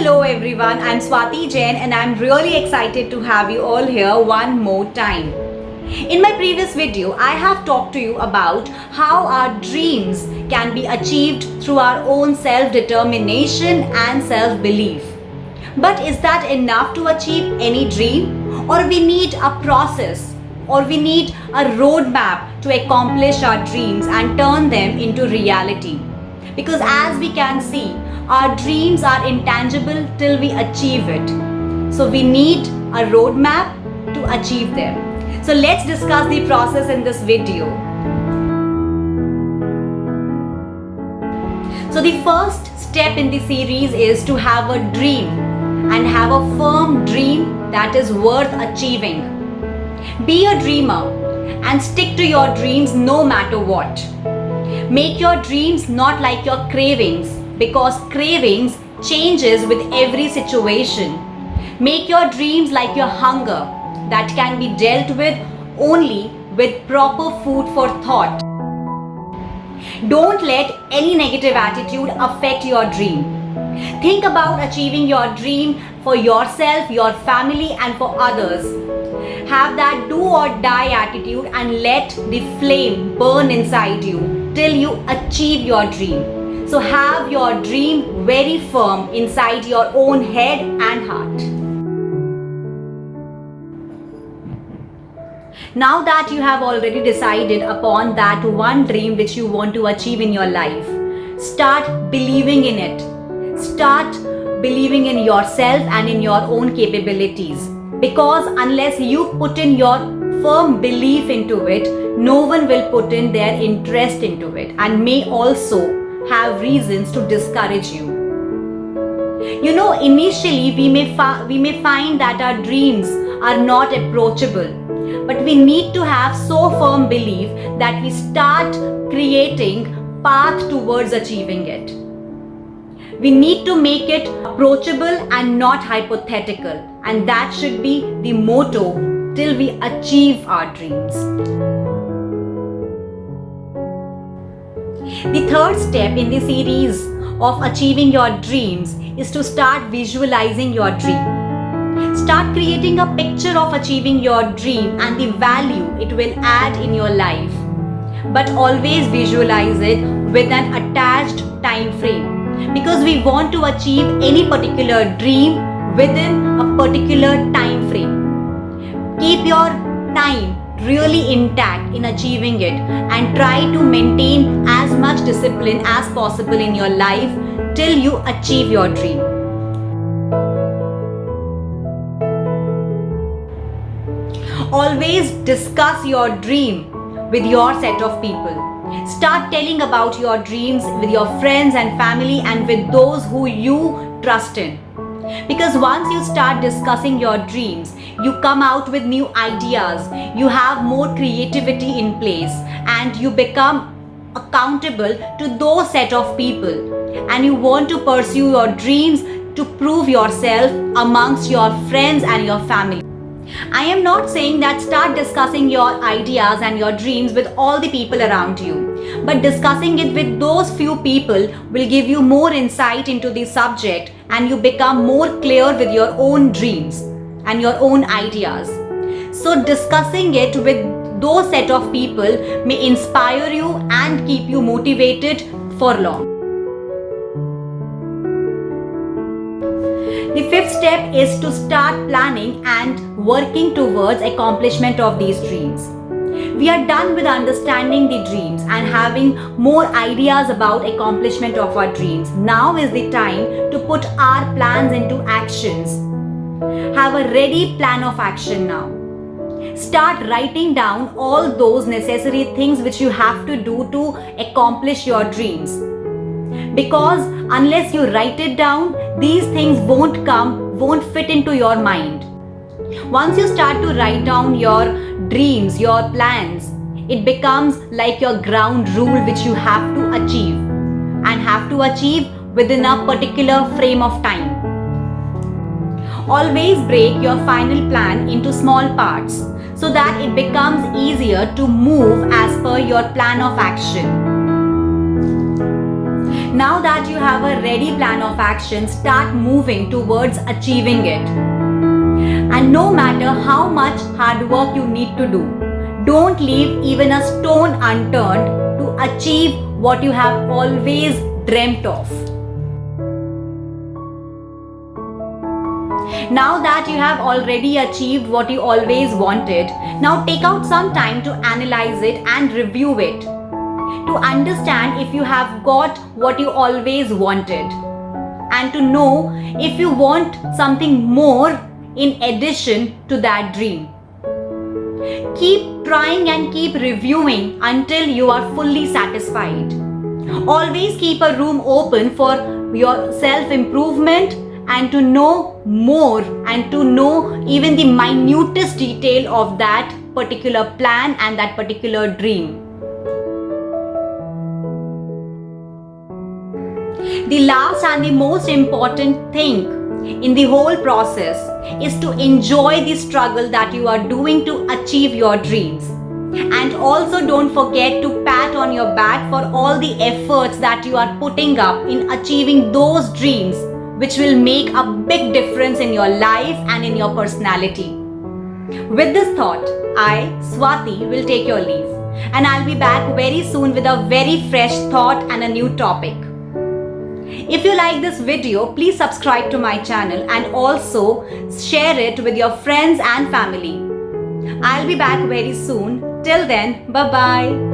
Hello everyone, I'm Swati Jain and I'm really excited to have you all here one more time. In my previous video, I have talked to you about how our dreams can be achieved through our own self-determination and self-belief. But is that enough to achieve any dream? Or we need a process, or we need a roadmap to accomplish our dreams and turn them into reality? Because as we can see, our dreams are intangible till we achieve it. So we need a roadmap to achieve them. So let's discuss the process in this video. So the first step in the series is to have a dream and have a firm dream that is worth achieving. Be a dreamer and stick to your dreams no matter what. Make your dreams not like your cravings, because cravings changes with every situation. Make your dreams like your hunger that can be dealt with only with proper food for thought. Don't let any negative attitude affect your dream. Think about achieving your dream for yourself, your family, and for others. Have that do or die attitude and let the flame burn inside you till you achieve your dream. So have your dream very firm inside your own head and heart. Now that you have already decided upon that one dream which you want to achieve in your life, start believing in it. Start believing in yourself and in your own capabilities. Because unless you put in your firm belief into it, no one will put in their interest into it and may also have reasons to discourage you. You know, initially we may find that our dreams are not approachable, but we need to have so firm belief that we start creating path towards achieving it. We need to make it approachable and not hypothetical, and that should be the motto till we achieve our dreams. The third step in the series of achieving your dreams is to start visualizing your dream. Start creating a picture of achieving your dream and the value it will add in your life. But always visualize it with an attached time frame, because we want to achieve any particular dream within a particular time frame. Keep your time really intact in achieving it and try to maintain as much discipline as possible in your life till you achieve your dream. Always discuss your dream with your set of people. Start telling about your dreams with your friends and family and with those who you trust in. Because once you start discussing your dreams, you come out with new ideas, you have more creativity in place, and you become accountable to those set of people. And you want to pursue your dreams to prove yourself amongst your friends and your family. I am not saying that start discussing your ideas and your dreams with all the people around you, but discussing it with those few people will give you more insight into the subject and you become more clear with your own dreams and your own ideas. So discussing it with those set of people may inspire you and keep you motivated for long. The fifth step is to start planning and working towards accomplishment of these dreams. We are done with understanding the dreams and having more ideas about accomplishment of our dreams. Now is the time to put our plans into actions. Have a ready plan of action now. Start writing down all those necessary things which you have to do to accomplish your dreams. Because unless you write it down, these things won't fit into your mind. Once you start to write down your dreams, your plans, it becomes like your ground rule which you have to achieve and have to achieve within a particular frame of time. Always break your final plan into small parts so that it becomes easier to move as per your plan of action. Now that you have a ready plan of action, start moving towards achieving it. And no matter how much hard work you need to do, don't leave even a stone unturned to achieve what you have always dreamt of. Now that you have already achieved what you always wanted, now take out some time to analyze it and review it, to understand if you have got what you always wanted, and to know if you want something more in addition to that dream. Keep trying and keep reviewing until you are fully satisfied. Always keep a room open for your self-improvement and to know more and to know even the minutest detail of that particular plan and that particular dream. The last and the most important thing in the whole process is to enjoy the struggle that you are doing to achieve your dreams. And also don't forget to pat on your back for all the efforts that you are putting up in achieving those dreams, which will make a big difference in your life and in your personality. With this thought, I, Swati, will take your leave, and I'll be back very soon with a very fresh thought and a new topic. If you like this video, please subscribe to my channel and also share it with your friends and family. I'll be back very soon. Till then, bye-bye.